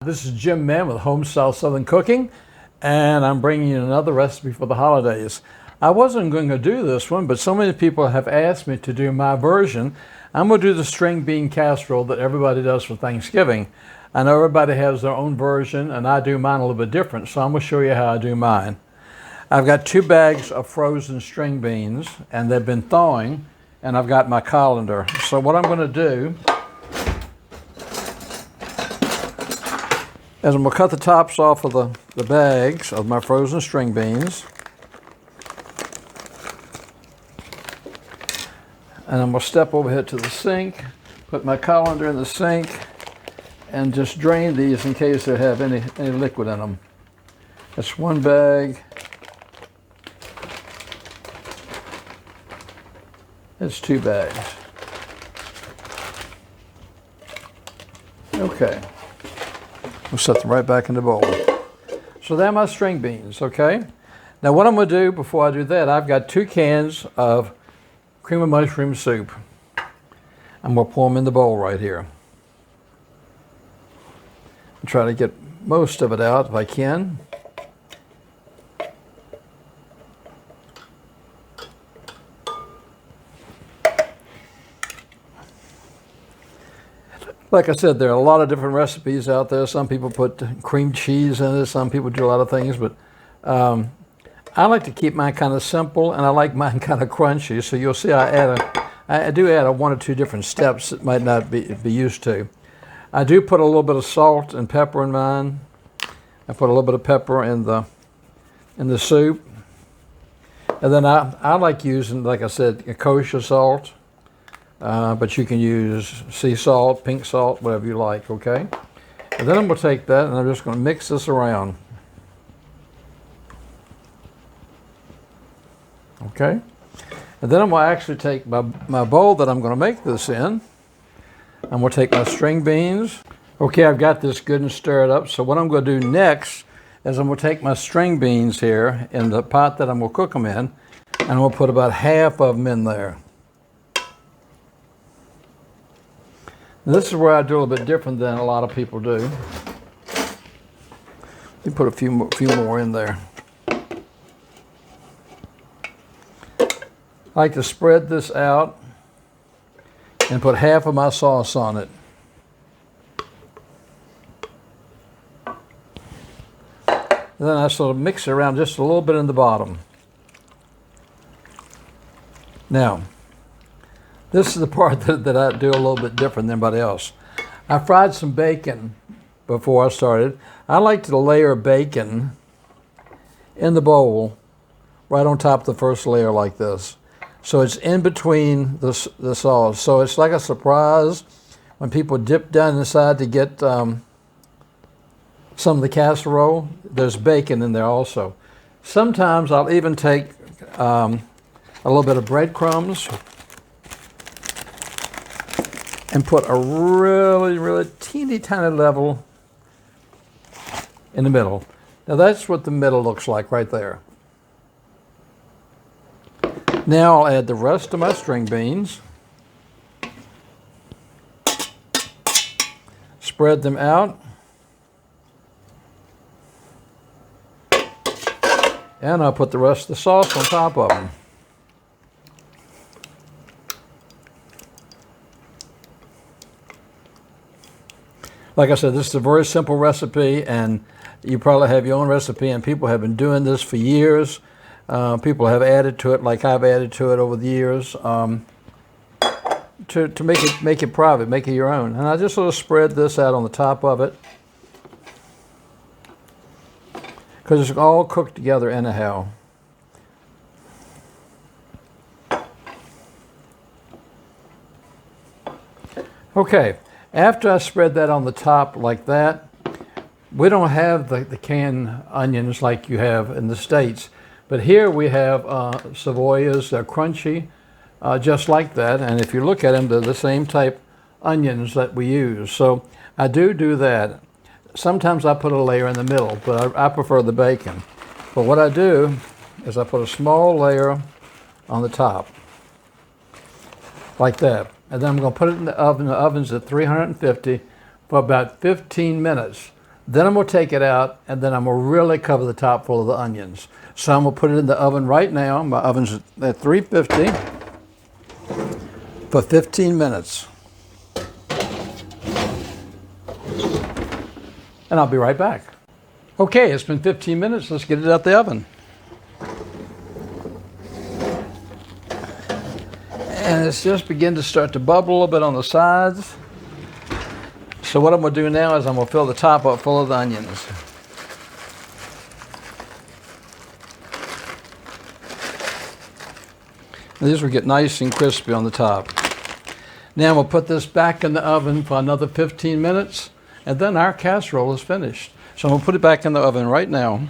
This is Jim Mann with Homestyle Southern Cooking, and I'm bringing you another recipe for the holidays. I wasn't going to do this one, but so many people have asked me to do my version. I'm going to do the string bean casserole that everybody does for Thanksgiving. I know everybody has their own version, and I do mine a little bit different, so I'm going to show you how I do mine. I've got 2 bags of frozen string beans, and they've been thawing, and I've got my colander. So what I'm going to do is I'm going to cut the tops off of the bags of my frozen string beans. And I'm going to step over here to the sink, put my colander in the sink, and just drain these in case they have any liquid in them. That's 1 bag. That's 2 bags. Okay. We'll set them right back in the bowl. So they're my string beans, okay? Now what I'm going to do before I do that, I've got 2 cans of cream of mushroom soup. I'm going to pour them in the bowl right here. I'll try to get most of it out if I can. Like I said, there are a lot of different recipes out there. Some people put cream cheese in it. Some people do a lot of things, but I like to keep mine kind of simple, and I like mine kind of crunchy. So you'll see I do add 1 or 2 different steps that might not be used to. I do put a little bit of salt and pepper in mine. I put a little bit of pepper in the soup, and then I like using, like I said, kosher salt. But you can use sea salt, pink salt, whatever you like, okay? And then I'm going to take that and I'm just going to mix this around. Okay? And then I'm going to actually take my bowl that I'm going to make this in. I'm going to take my string beans. Okay, I've got this good and stirred up. So what I'm going to do next is I'm going to take my string beans here in the pot that I'm going to cook them in, and I'm going to put about half of them in there. This is where I do a little bit different than a lot of people do. You put a few more in there. I like to spread this out and put half of my sauce on it. And then I sort of mix it around just a little bit in the bottom. Now, this is the part that I do a little bit different than anybody else. I fried some bacon before I started. I like to layer bacon in the bowl right on top of the first layer like this. So it's in between the sauce. So it's like a surprise when people dip down inside to get some of the casserole. There's bacon in there also. Sometimes I'll even take a little bit of breadcrumbs and put a really, really teeny tiny level in the middle. Now that's what the middle looks like right there. Now I'll add the rest of my string beans. Spread them out. And I'll put the rest of the sauce on top of them. Like I said, this is a very simple recipe, and you probably have your own recipe, and people have been doing this for years. People have added to it, like I've added to it over the years, to make it private, make it your own. And I just sort of spread this out on the top of it, because it's all cooked together anyhow. Okay. After I spread that on the top like that, we don't have the canned onions like you have in the States. But here we have cebollas. They're crunchy, just like that. And if you look at them, they're the same type onions that we use. So I do that. Sometimes I put a layer in the middle, but I prefer the bacon. But what I do is I put a small layer on the top, like that. And then I'm going to put it in the oven. The oven's at 350 for about 15 minutes. Then I'm going to take it out, and then I'm going to really cover the top full of the onions. So I'm going to put it in the oven right now. My oven's at 350 for 15 minutes. And I'll be right back. Okay, it's been 15 minutes. Let's get it out the oven. And it's just beginning to start to bubble a little bit on the sides. So what I'm going to do now is I'm going to fill the top up full of the onions. And these will get nice and crispy on the top. Now I'm going to put this back in the oven for another 15 minutes, and then our casserole is finished. So I'm going to put it back in the oven right now.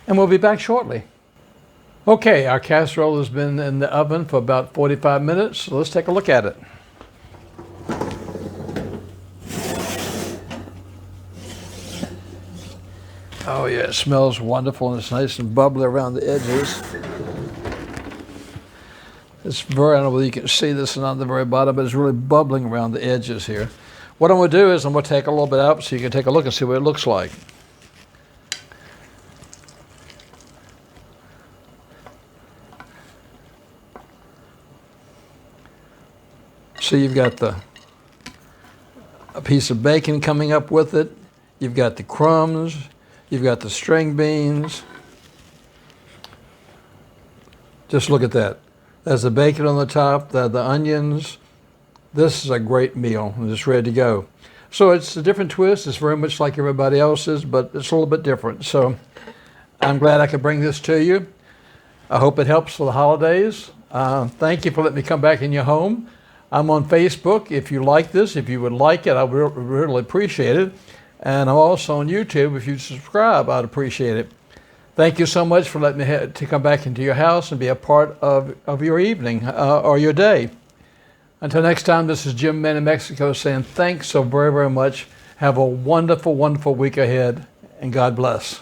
And we'll be back shortly. Okay, our casserole has been in the oven for about 45 minutes, so let's take a look at it. Oh yeah, it smells wonderful, and it's nice and bubbly around the edges. It's very, I don't know whether you can see this on the very bottom, but it's really bubbling around the edges here. What I'm going to do is I'm going to take a little bit out so you can take a look and see what it looks like. So you've got a piece of bacon coming up with it. You've got the crumbs. You've got the string beans. Just look at that. There's the bacon on the top, the onions. This is a great meal, and it's ready to go. So it's a different twist. It's very much like everybody else's, but it's a little bit different. So I'm glad I could bring this to you. I hope it helps for the holidays. Thank you for letting me come back in your home. I'm on Facebook. If you like this, if you would like it, I would really appreciate it. And I'm also on YouTube. If you subscribe, I'd appreciate it. Thank you so much for letting me to come back into your house and be a part of your evening or your day. Until next time, this is Jim Mann in Mexico saying thanks so very, very much. Have a wonderful, wonderful week ahead, and God bless.